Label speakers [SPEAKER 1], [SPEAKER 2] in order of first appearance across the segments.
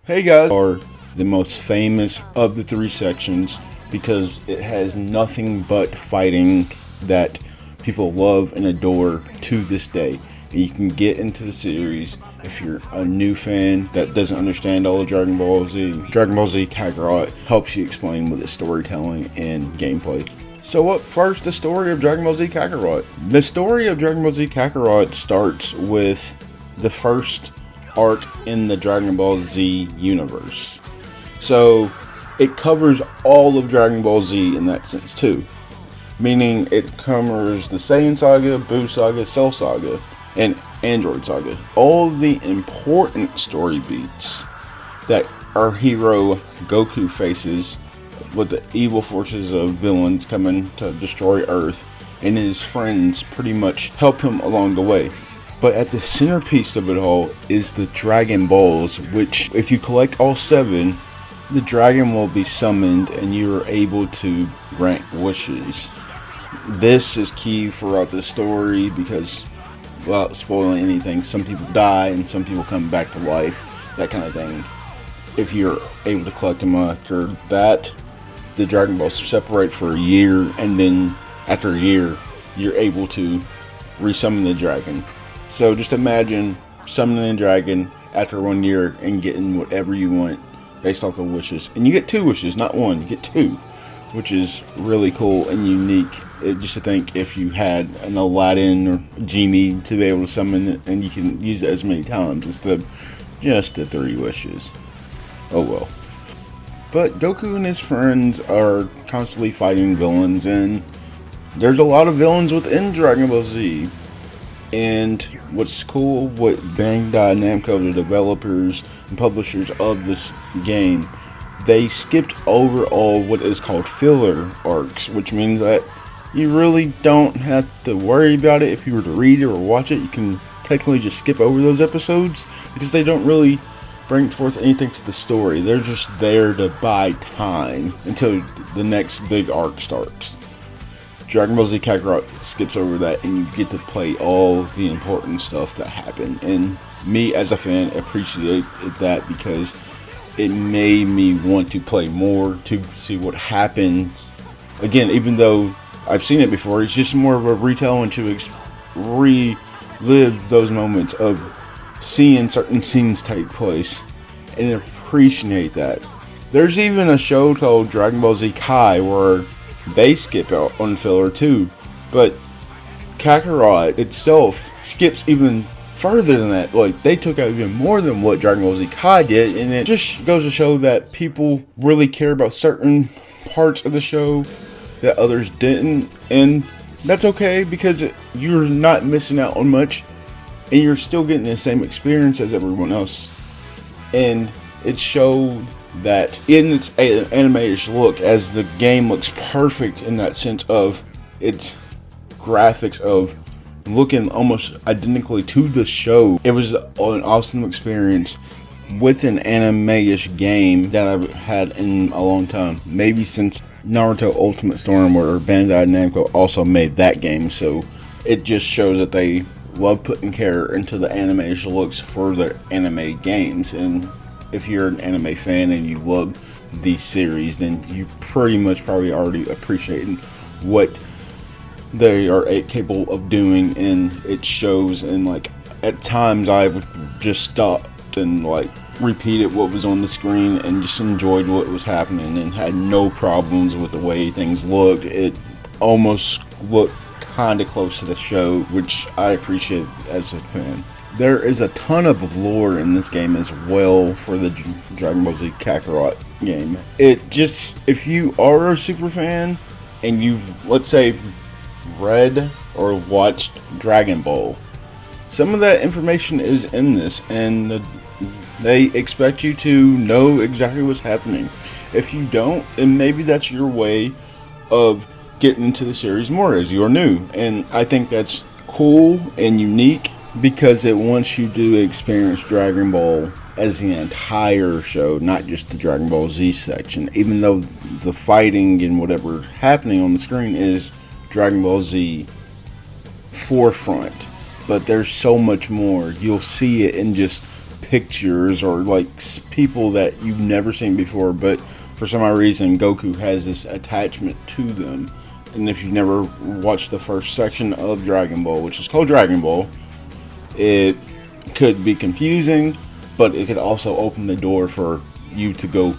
[SPEAKER 1] Hey guys, are the most famous of the three sections because it has nothing but fighting that people love and adore to this day. And you can get into the series if you're a new fan that doesn't understand all of Dragon Ball Z. Dragon Ball Z Kakarot helps you explain with its storytelling and gameplay. So up first, the story of Dragon Ball Z Kakarot. The story of Dragon Ball Z Kakarot starts with the first arc in the Dragon Ball Z universe. So it covers all of Dragon Ball Z in that sense too. Meaning it covers the Saiyan Saga, Buu Saga, Cell Saga, and Android Saga. All the important story beats that our hero Goku faces with the evil forces of villains coming to destroy Earth, and his friends pretty much help him along the way. But at the centerpiece of it all is the Dragon Balls, which if you collect all 7, the dragon will be summoned and you are able to grant wishes. This is key throughout the story because, without spoiling anything, some people die and some people come back to life, that kind of thing. If you're able to collect them after that, the Dragon Balls separate for a year, and then after a year, you're able to resummon the dragon. So just imagine summoning a dragon after 1 year and getting whatever you want based off the wishes. And you get 2 wishes, not 1, you get 2, which is really cool and unique. Just to think if you had an Aladdin or Genie to be able to summon it, and you can use it as many times instead of just the 3 wishes. Oh well. But Goku and his friends are constantly fighting villains, and there's a lot of villains within Dragon Ball Z. And what's cool, what Bandai Namco, the developers and publishers of this game, they skipped over all what is called filler arcs, which means that you really don't have to worry about it. If you were to read it or watch it, you can technically just skip over those episodes because they don't really bring forth anything to the story. They're just there to buy time until the next big arc starts. Dragon Ball Z Kakarot skips over that, and you get to play all the important stuff that happened. And me as a fan appreciated that because it made me want to play more to see what happens. Again, even though I've seen it before, it's just more of a retelling to relive those moments of seeing certain scenes take place and appreciate that. There's even a show called Dragon Ball Z Kai where they skip out on filler too, but Kakarot itself skips even further than that. Like, they took out even more than what Dragon Ball Z Kai did, and it just goes to show that people really care about certain parts of the show that others didn't, and that's okay because you're not missing out on much, and you're still getting the same experience as everyone else. And it showed that in its anime-ish look, as the game looks perfect in that sense of its graphics of looking almost identically to the show. It was an awesome experience with an anime-ish game that I've had in a long time, maybe since Naruto Ultimate Storm, where Bandai Namco also made that game. So it just shows that they love putting care into the anime-ish looks for their anime games. And if you're an anime fan and you love these series, then you pretty much probably already appreciating what they are capable of doing, and it shows. And like, at times I would just stopped and like repeated what was on the screen and just enjoyed what was happening and had no problems with the way things looked. It almost looked kind of close to the show, which I appreciate as a fan. There is a ton of lore in this game as well for the Dragon Ball Z Kakarot game. It just, if you are a super fan and you've, let's say, read or watched Dragon Ball, some of that information is in this, and they expect you to know exactly what's happening. If you don't, then maybe that's your way of getting into the series more as you're new. And I think that's cool and unique, because it wants you to experience Dragon Ball as the entire show, not just the Dragon Ball Z section. Even though the fighting and whatever happening on the screen is Dragon Ball Z forefront, but there's so much more. You'll see it in just pictures or like people that you've never seen before, but for some odd reason Goku has this attachment to them. And if you've never watched the first section of Dragon Ball, which is called Dragon Ball, it could be confusing, but it could also open the door for you to go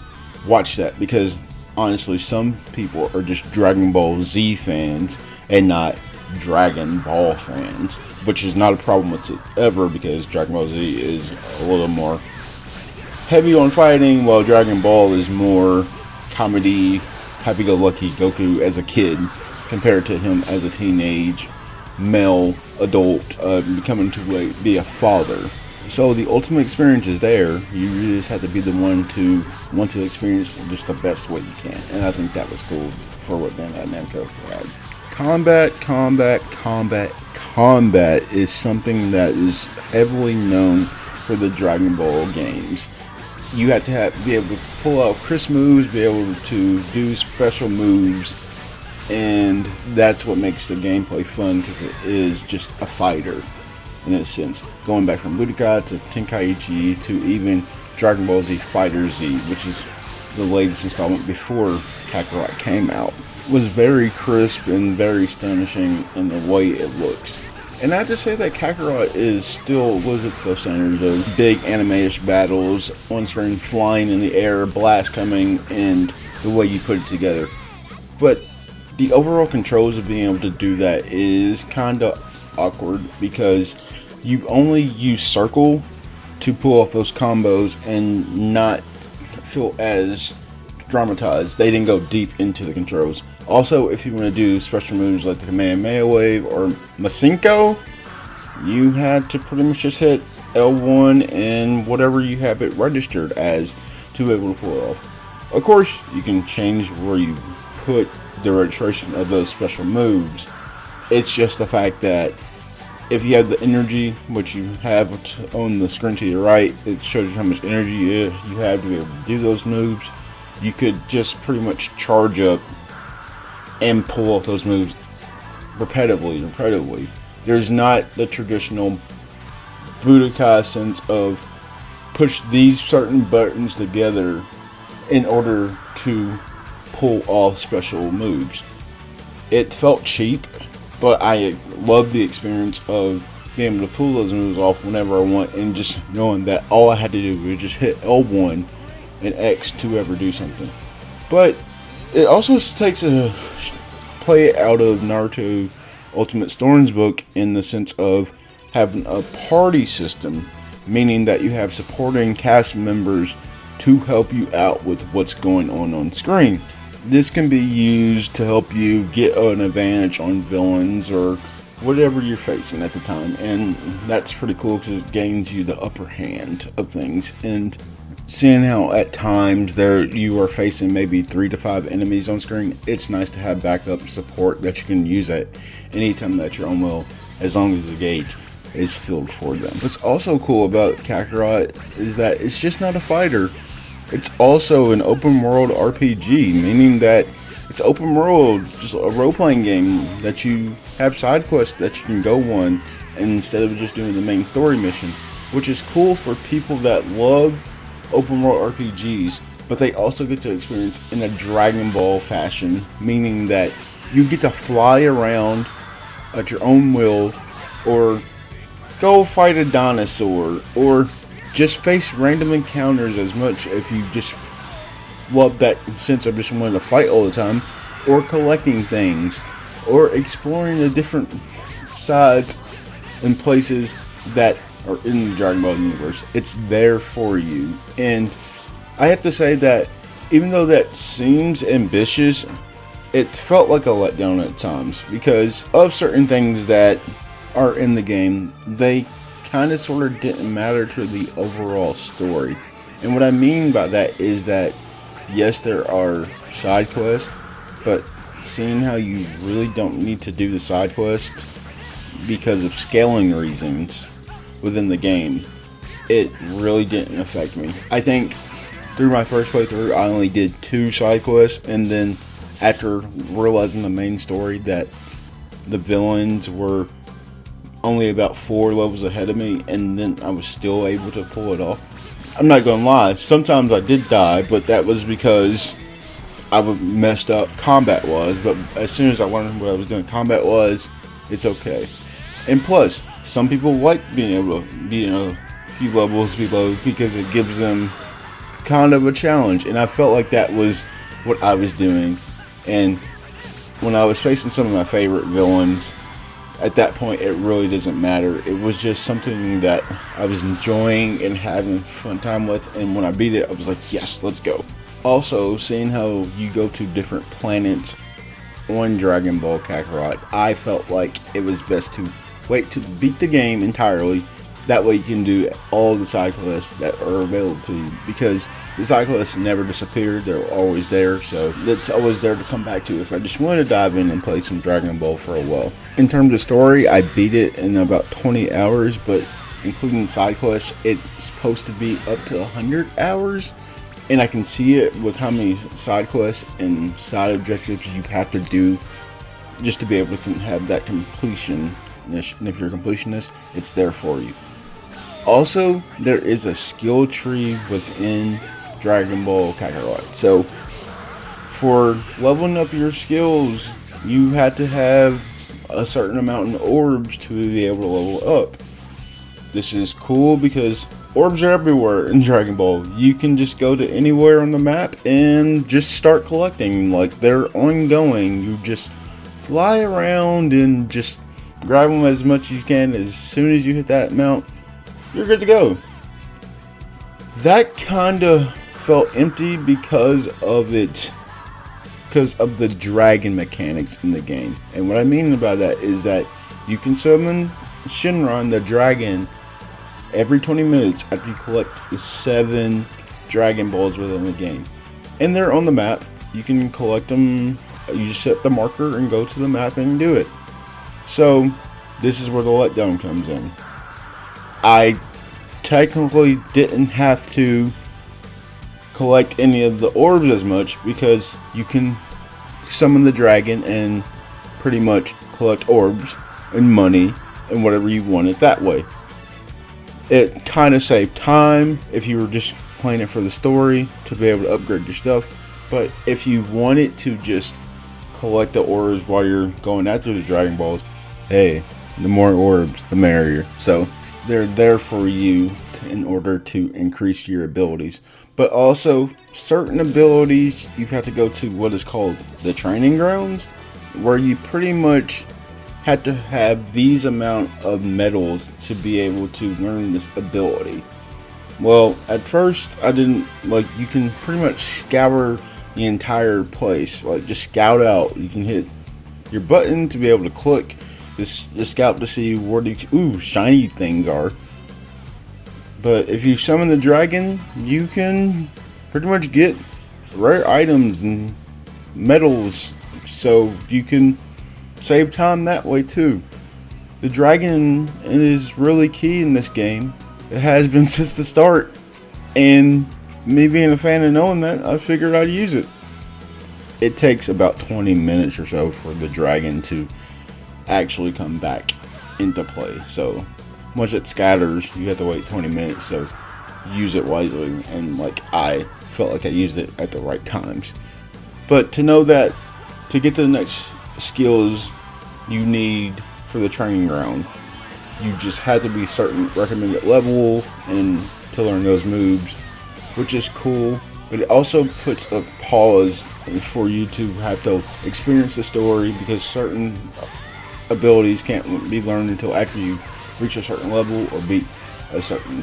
[SPEAKER 1] watch that, because honestly some people are just Dragon Ball Z fans and not Dragon Ball fans, which is not a problem whatsoever, because Dragon Ball Z is a little more heavy on fighting, while Dragon Ball is more comedy, happy-go-lucky Goku as a kid compared to him as a teenage male adult becoming to be a father. So the ultimate experience is there. You really just have to be the one to want to experience just the best way you can, and I think that was cool for what Bandai Namco had. Combat is something that is heavily known for the Dragon Ball games. You have to be able to pull out crisp moves, be able to do special moves, and that's what makes the gameplay fun, because it is just a fighter in a sense. Going back from Budokai to Tenkaichi to even Dragon Ball Z Fighter Z, which is the latest installment before Kakarot came out, was very crisp and very astonishing in the way it looks. And I have to say that Kakarot is still lives its those standards of big anime-ish battles, on screen, flying in the air, blast coming, and the way you put it together. But the overall controls of being able to do that is kind of awkward, because you only use circle to pull off those combos and not feel as dramatized. They didn't go deep into the controls. Also, if you want to do special moves like the Kamehameha Wave or Masenko, you had to pretty much just hit L1 and whatever you have it registered as to be able to pull it off. Of course, you can change where you put the registration of those special moves. It's just the fact that if you have the energy, which you have on the screen to your right, it shows you how much energy you have to be able to do those moves. You could just pretty much charge up and pull off those moves repetitively. There's not the traditional Budokai sense of push these certain buttons together in order to pull off special moves. It felt cheap, but I loved the experience of being able to pull those moves off whenever I want, and just knowing that all I had to do was just hit L1 and X to ever do something. But it also takes a play out of Naruto Ultimate Storm's book in the sense of having a party system, meaning that you have supporting cast members to help you out with what's going on screen. This can be used to help you get an advantage on villains or whatever you're facing at the time, and that's pretty cool because it gains you the upper hand of things. And seeing how at times there you are facing maybe 3 to 5 enemies on screen, it's nice to have backup support that you can use at any time that you're on, well, as long as the gauge is filled for them. What's also cool about Kakarot is that it's just not a fighter. It's also an open world RPG, meaning that it's open world, just a role-playing game that you have side quests that you can go on instead of just doing the main story mission, which is cool for people that love open world RPGs, but they also get to experience in a Dragon Ball fashion, meaning that you get to fly around at your own will, or go fight a dinosaur, or just face random encounters as much if you just love that sense of just wanting to fight all the time, or collecting things, or exploring the different sides and places that are in the Dragon Ball universe. It's there for you. And I have to say that even though that seems ambitious, it felt like a letdown at times because of certain things that are in the game. They kind of sort of didn't matter to the overall story. And what I mean by that is that yes, there are side quests, but seeing how you really don't need to do the side quest because of scaling reasons within the game, it really didn't affect me. I think through my first playthrough I only did 2 side quests, and then after realizing the main story that the villains were only about 4 levels ahead of me, and then I was still able to pull it off. I'm not gonna lie, sometimes I did die, but that was because I messed up combat was. But as soon as I learned what I was doing combat was, it's okay. And plus, some people like being able to be a few levels below because it gives them kind of a challenge, and I felt like that was what I was doing. And when I was facing some of my favorite villains, at that point it really doesn't matter. It was just something that I was enjoying and having a fun time with, and when I beat it I was like, yes, let's go. Also, seeing how you go to different planets on Dragon Ball Kakarot, I felt like it was best to wait to beat the game entirely. That way you can do all the side quests that are available to you, because the side quests never disappear, they're always there, so it's always there to come back to if I just want to dive in and play some Dragon Ball for a while. In terms of story, I beat it in about 20 hours, but including side quests, it's supposed to be up to 100 hours, and I can see it with how many side quests and side objectives you have to do just to be able to have that completion. And if you're a completionist, it's there for you. Also, there is a skill tree within Dragon Ball Kakarot. So, for leveling up your skills, you have to have a certain amount of orbs to be able to level up. This is cool because orbs are everywhere in Dragon Ball. You can just go to anywhere on the map and just start collecting. Like, they're ongoing. You just fly around and just grab them as much as you can. As soon as you hit that amount, you're good to go. That kind of felt empty because of the dragon mechanics in the game. And what I mean by that is that you can summon Shinron, the dragon, every 20 minutes after you collect the 7 Dragon Balls within the game. And they're on the map. You can collect them. You just set the marker and go to the map and do it. So this is where the letdown comes in. I technically didn't have to collect any of the orbs as much because you can summon the dragon and pretty much collect orbs and money and whatever you wanted that way. It kind of saved time if you were just playing it for the story to be able to upgrade your stuff, but if you wanted to just collect the orbs while you're going after the Dragon Balls, hey, the more orbs the merrier. So they're there for you in order to increase your abilities, but also certain abilities you have to go to what is called the training grounds, where you pretty much had to have these amount of medals to be able to learn this ability. Well, at first I didn't, like, you can pretty much scour the entire place, like just scout out. You can hit your button to be able to click this scout to see where the shiny things are. But if you summon the dragon, you can pretty much get rare items and medals, so you can save time that way too. The dragon is really key in this game. It has been since the start, and me being a fan and knowing that, I figured I'd use it. It takes about 20 minutes or so for the dragon to actually come back into play. So once it scatters, you have to wait 20 minutes, so use it wisely. And like, I felt like I used it at the right times. But to know that to get to the next skills you need for the training ground, you just had to be certain recommended level and to learn those moves, which is cool. But it also puts a pause for you to have to experience the story, because certain abilities can't be learned until after you reach a certain level or beat a certain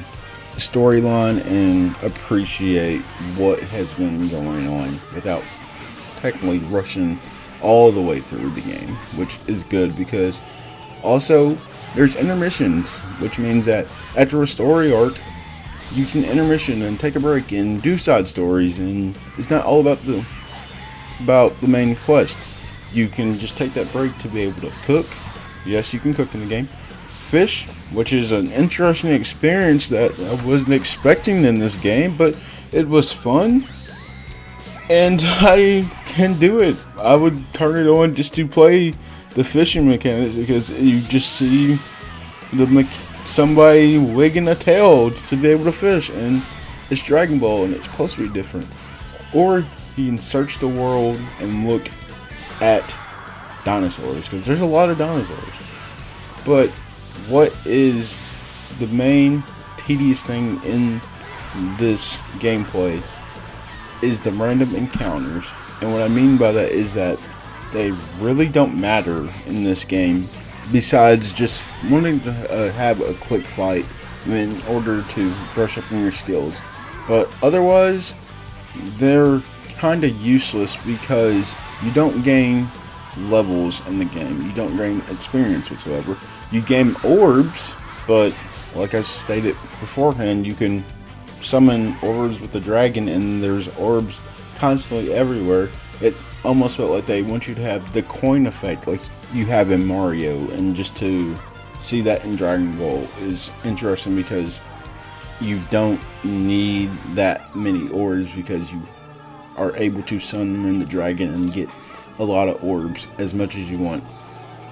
[SPEAKER 1] storyline and appreciate what has been going on without technically rushing all the way through the game, which is good. Because also there's intermissions, which means that after a story arc you can intermission and take a break and do side stories, and it's not all about the main quest. You can just take that break to be able to cook. Yes, you can cook in the game. Fish, which is an interesting experience that I wasn't expecting in this game, but it was fun, and I can do it. I would turn it on just to play the fishing mechanics, because you just see somebody wigging a tail to be able to fish, and it's Dragon Ball and it's supposed to be different. Or you can search the world and look at dinosaurs, because there's a lot of dinosaurs. But what is the main tedious thing in this gameplay is the random encounters. And what I mean by that is that they really don't matter in this game, besides just wanting to have a quick fight in order to brush up on your skills. But otherwise, they're kind of useless because you don't gain levels in the game. You don't gain experience whatsoever. You gain orbs, but like I stated beforehand, you can summon orbs with the dragon, and there's orbs constantly everywhere. It almost felt like they want you to have the coin effect like you have in Mario, and just to see that in Dragon Ball is interesting because you don't need that many orbs, because you are able to summon the dragon and get a lot of orbs as much as you want.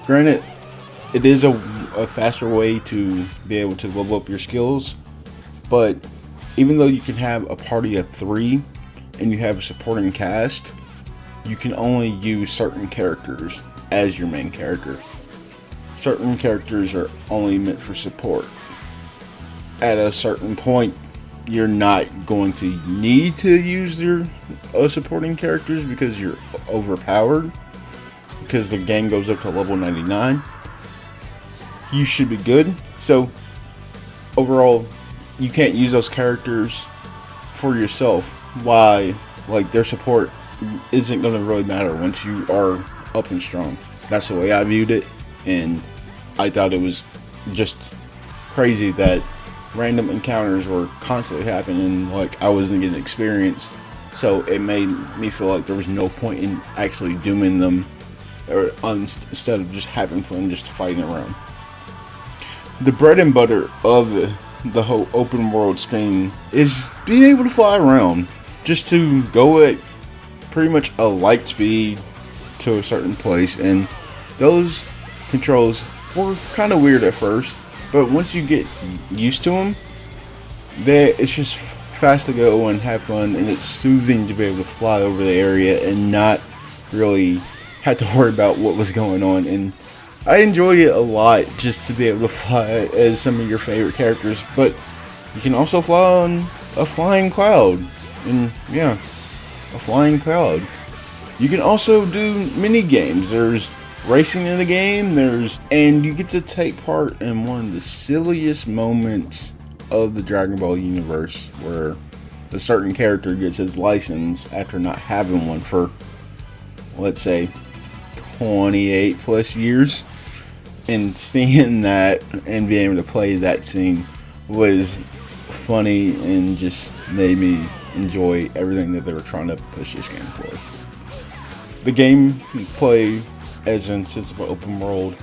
[SPEAKER 1] Granted, it is a faster way to be able to level up your skills, but even though you can have a party of 3 and you have a supporting cast, you can only use certain characters as your main character. Certain characters are only meant for support. At a certain point, you're not going to need to use your supporting characters because you're overpowered, because the game goes up to level 99. You should be good. So overall, you can't use those characters for yourself. Why? Like, their support isn't going to really matter once you are up and strong. That's the way I viewed it, and I thought it was just crazy that random encounters were constantly happening, like I wasn't getting experience. So it made me feel like there was no point in actually doing them, or instead of just having fun, just fighting around. The bread and butter of the whole open world scheme is being able to fly around, just to go at pretty much a light speed to a certain place. And those controls were kind of weird at first, but once you get used to them, it's just fast to go and have fun, and it's soothing to be able to fly over the area and not really have to worry about what was going on. And I enjoyed it a lot, just to be able to fly as some of your favorite characters. But you can also fly on a flying cloud, and yeah, a flying cloud. You can also do mini games. There's racing in the game, and you get to take part in one of the silliest moments of the Dragon Ball universe, where a certain character gets his license after not having one for, let's say, 28 plus years. And seeing that and being able to play that scene was funny, and just made me enjoy everything that they were trying to push this game for. The gameplay, as in since the open world,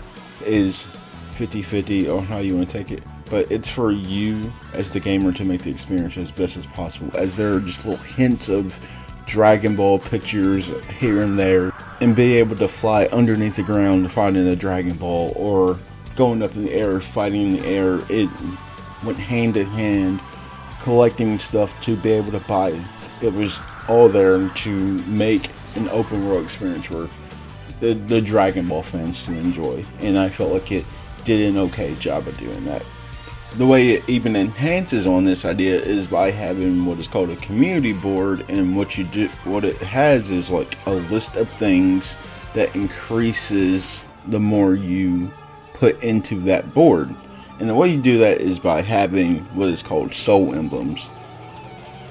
[SPEAKER 1] is 50-50 on how you want to take it, but it's for you as the gamer to make the experience as best as possible, as there are just little hints of Dragon Ball pictures here and there, and be able to fly underneath the ground finding a Dragon Ball, or going up in the air fighting in the air. It went hand in hand, collecting stuff to be able to buy. It was all there to make an open world experience for the Dragon Ball fans to enjoy, and I felt like it did an okay job of doing that. The way it even enhances on this idea is by having what is called a community board, and what it has is like a list of things that increases the more you put into that board. And the way you do that is by having what is called soul emblems,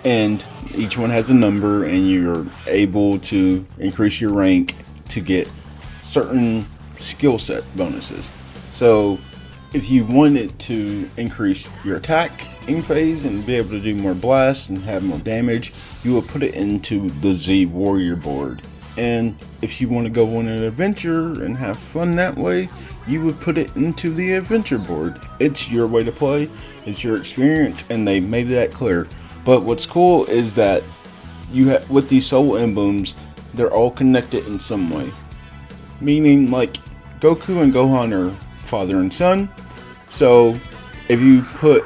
[SPEAKER 1] and each one has a number, and you're able to increase your rank to get certain skill set bonuses. So if you wanted to increase your attacking phase and be able to do more blasts and have more damage, you will put it into the Z Warrior board. And if you want to go on an adventure and have fun that way, you would put it into the adventure board. It's your way to play, it's your experience, and they made that clear. But what's cool is that with these soul emblems, they're all connected in some way. Meaning, like, Goku and Gohan are father and son, So if you put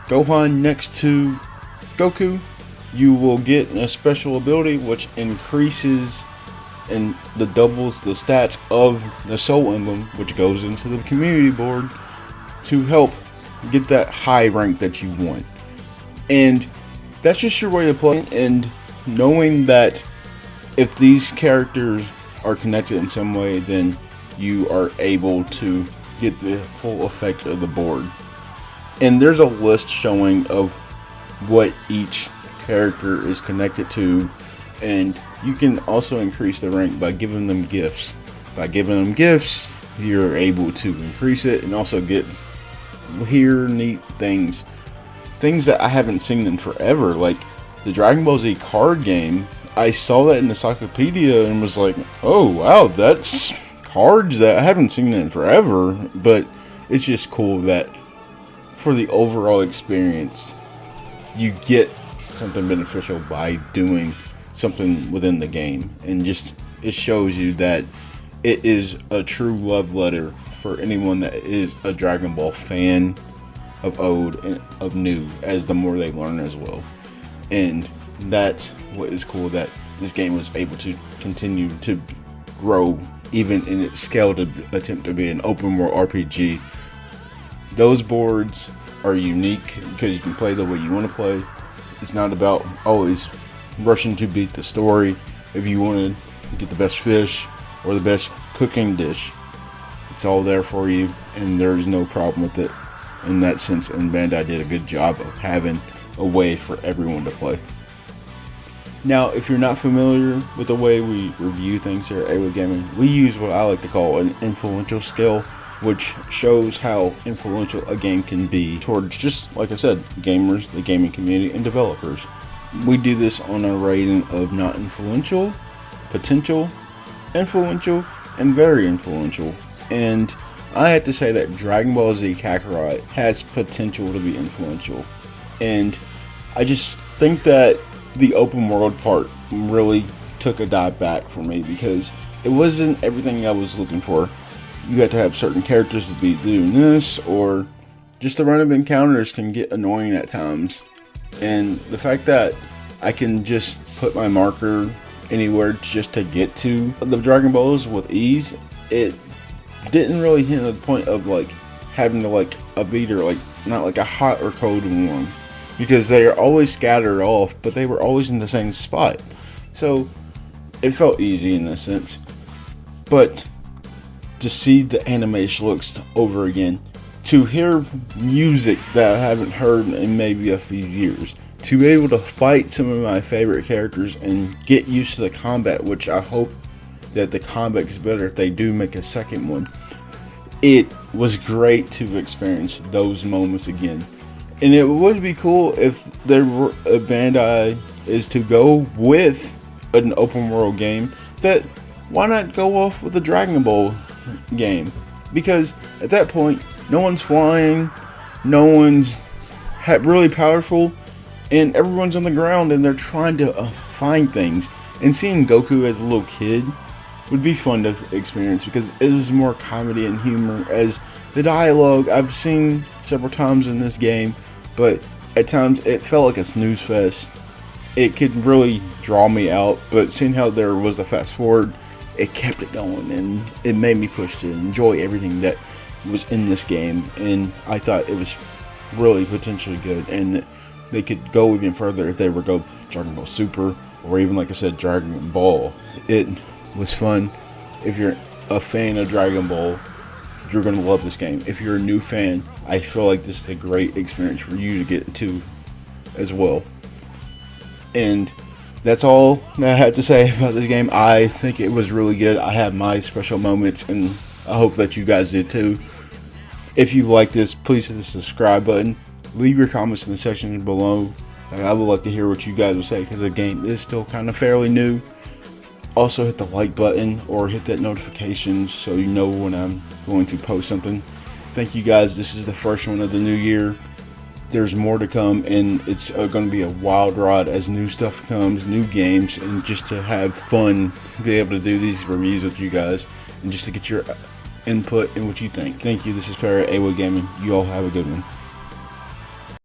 [SPEAKER 1] Gohan next to Goku, you will get a special ability which increases and doubles the stats of the Soul Emblem, which goes into the community board to help get that high rank that you want. And that's just your way to play, and knowing that if these characters are connected in some way, then you are able to get the full effect of the board. And there's a list showing of what each character is connected to, and you can also increase the rank by giving them gifts. By giving them gifts, you're able to increase it and also get neat things that I haven't seen in forever, like the Dragon Ball Z card game. I saw that in the encyclopedia and was like, oh wow, that's cards that I haven't seen in forever. But it's just cool that for the overall experience, you get something beneficial by doing something within the game, and just it shows you that it is a true love letter for anyone that is a Dragon Ball fan of old and of new, as the more they learn as well. And that's what is cool, that this game was able to continue to grow even in its scaled attempt to be an open world RPG. Those boards are unique because you can play the way you want to play. It's not about always rushing to beat the story. If you want to get the best fish or the best cooking dish, it's all there for you, and there's no problem with it in that sense. And Bandai did a good job of having a way for everyone to play. Now, if you're not familiar with the way we review things here at AWOI Gaming, we use what I like to call an influential scale, which shows how influential a game can be towards, just like I said, gamers, the gaming community, and developers. We do this on a rating of not influential, potential, influential, and very influential. And I have to say that Dragon Ball Z Kakarot has potential to be influential. And I just think that the open world part really took a dive back for me, because it wasn't everything I was looking for. You had to have certain characters to be doing this, or just the random encounters can get annoying at times. And the fact that I can just put my marker anywhere just to get to the Dragon Balls with ease, it didn't really hit the point of like having to like a beater, like not like a hot or cold one, because they are always scattered off, but they were always in the same spot. So it felt easy in this sense. But to see the animation looks over again, to hear music that I haven't heard in maybe a few years, to be able to fight some of my favorite characters and get used to the combat, which I hope that the combat is better if they do make a second one. It was great to experience those moments again. And it would be cool if there were a Bandai is to go with an open world game, that why not go off with a Dragon Ball game? Because at that point, no one's flying, no one's really powerful, and everyone's on the ground and they're trying to find things. And seeing Goku as a little kid would be fun to experience, because it was more comedy and humor, as the dialogue I've seen several times in this game, but at times it felt like a snooze fest. It could really draw me out, but seeing how there was a fast forward, it kept it going, and it made me push to enjoy everything that was in this game. And I thought it was really potentially good, and that they could go even further if they were go Dragon Ball Super, or even, like I said, Dragon Ball. It was fun. If you're a fan of Dragon Ball, you're going to love this game. If you're a new fan, I feel like this is a great experience for you to get to as well. And that's all that I had to say about this game. I think it was really good. I had my special moments, and I hope that you guys did too. If you like this, please hit the subscribe button. Leave your comments in the section below. I would like to hear what you guys would say, because the game is still kind of fairly new. Also, hit the like button or hit that notification so you know when I'm going to post something. Thank you guys. This is the first one of the new year. There's more to come, and it's going to be a wild ride as new stuff comes, new games, and just to have fun, be able to do these reviews with you guys, and just to get your input and what you think. Thank you. This is Para AWOI Gaming. You all have a good one.